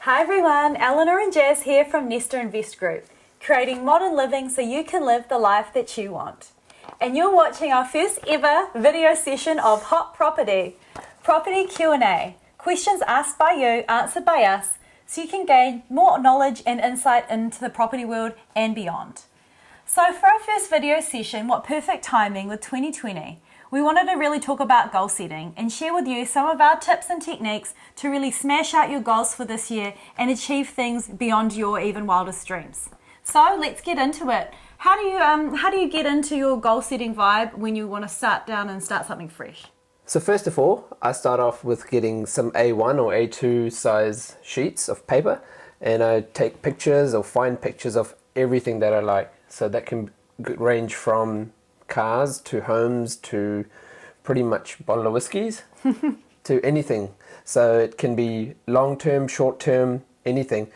Hi everyone, Eleanor and Jazz here from Nesta Invest Group, creating modern living so you can live the life that you want. And you're watching our first ever video session of Hot Property Q&A, questions asked by you, answered by us, so you can gain more knowledge and insight into the property world and beyond. So for our first video session, what perfect timing with 2020, we wanted to really talk about goal setting and share with you some of our tips and techniques to really smash out your goals for this year and achieve things beyond your even wildest dreams. So let's get into it. How do you get into your goal setting vibe when you want to start down and start something fresh? So first of all, I start off with getting some A1 or A2 size sheets of paper, and I take pictures or find pictures of everything that I like. So that can range from cars to homes to pretty much bottle of whiskies to anything. So it can be long-term, short-term, anything.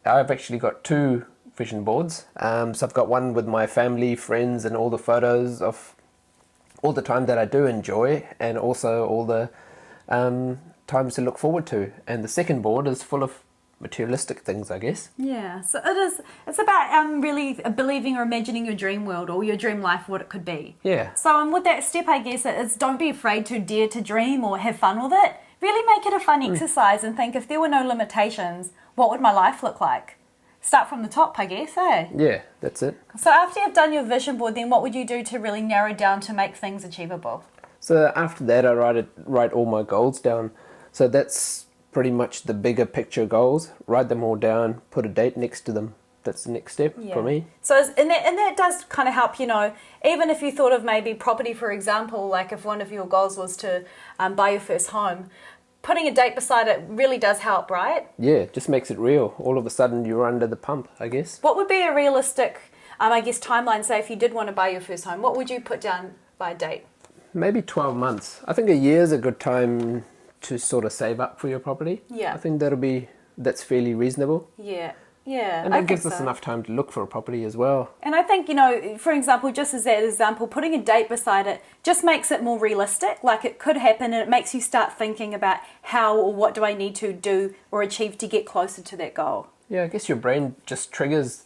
I've actually got two vision boards. So I've got one with my family, friends, and all the photos of all the time that I do enjoy, and also all the times to look forward to. And the second board is full of materialistic things, I guess. Yeah, so it's about really believing or imagining your dream world or your dream life, what it could be. Yeah. So with that step, I guess, it's don't be afraid to dare to dream or have fun with it. Really make it a fun exercise and think, if there were no limitations, what would my life look like? Start from the top, I guess, eh? Yeah, that's it. So after you've done your vision board, then what would you do to really narrow down to make things achievable? So after that, I write all my goals down. So that's pretty much the bigger picture goals. Write them all down, put a date next to them. That's the next step for me. So and that does kind of help, even if you thought of maybe property, for example, like if one of your goals was to buy your first home, putting a date beside it really does help, right? Yeah, it just makes it real. All of a sudden you're under the pump, I guess. What would be a realistic, timeline, say if you did want to buy your first home? What would you put down by a date? Maybe 12 months. I think a year is a good time to sort of save up for your property. Yeah. I think that's fairly reasonable. Yeah. And that gives us enough time to look for a property as well. And I think, for example, just as that example, putting a date beside it just makes it more realistic. Like it could happen, and it makes you start thinking about how or what do I need to do or achieve to get closer to that goal. Yeah, I guess your brain just triggers.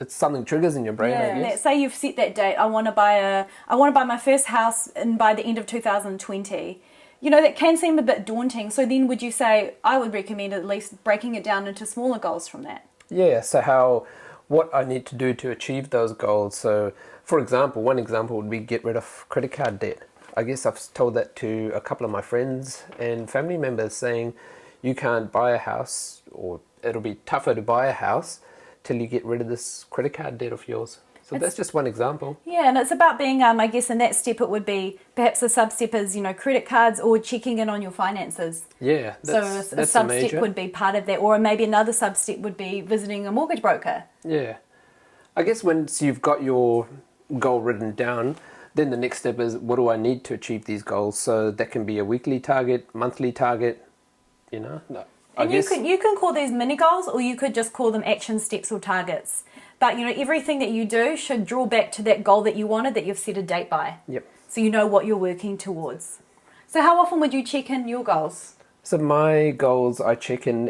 Something triggers in your brain, I guess. Say you've set that date. I want to buy my first house by the end of 2020. That can seem a bit daunting. So then would you say, I would recommend at least breaking it down into smaller goals from that? Yeah, so what I need to do to achieve those goals. So, for example, one example would be get rid of credit card debt. I guess I've told that to a couple of my friends and family members, saying you can't buy a house, or it'll be tougher to buy a house till you get rid of this credit card debt of yours. So that's just one example. Yeah, and it's about being, I guess in that step it would be, perhaps a sub-step is, credit cards or checking in on your finances. Yeah, that's a sub-step would be part of that, or maybe another sub-step would be visiting a mortgage broker. Yeah. I guess once you've got your goal written down, then the next step is, what do I need to achieve these goals? So that can be a weekly target, monthly target, And you can call these mini goals, or you could just call them action steps or targets. But, everything that you do should draw back to that goal that you wanted, that you've set a date by. Yep. So you know what you're working towards. So how often would you check in your goals? So my goals, I check in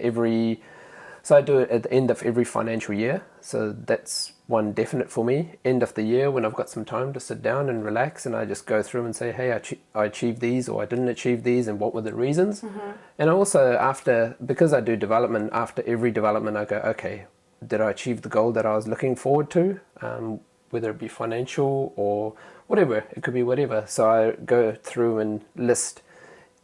so I do it at the end of every financial year. So that's one definite for me. End of the year, when I've got some time to sit down and relax, and I just go through and say, hey, I achieved these, or I didn't achieve these, and what were the reasons? Mm-hmm. And also because I do development, after every development I go, okay, did I achieve the goal that I was looking forward to? Whether it be financial or whatever, it could be whatever. So I go through and list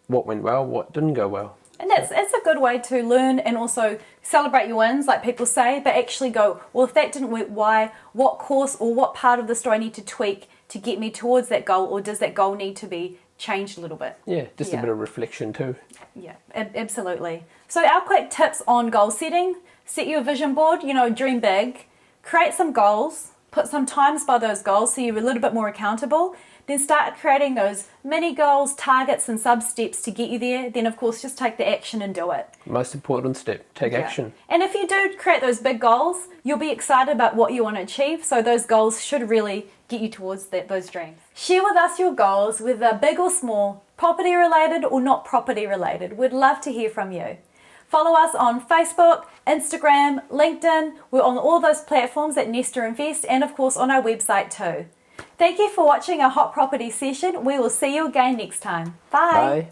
what went well, what didn't go well. And it's a good way to learn and also celebrate your wins, like people say, but actually go, well, if that didn't work, why? What course or what part of this do I need to tweak to get me towards that goal, or does that goal need to be changed a little bit? Yeah, just a bit of reflection too. Yeah, absolutely. So our quick tips on goal setting: set your vision board, dream big, create some goals, put some times by those goals so you're a little bit more accountable. Then start creating those mini goals, targets and sub-steps to get you there. Then, of course, just take the action and do it. Most important step, take action. And if you do create those big goals, you'll be excited about what you want to achieve. So those goals should really get you towards those dreams. Share with us your goals, whether big or small, property related or not property related. We'd love to hear from you. Follow us on Facebook, Instagram, LinkedIn. We're on all those platforms at Nesta Invest and of course on our website too. Thank you for watching our hot property session. We will see you again next time. Bye. Bye.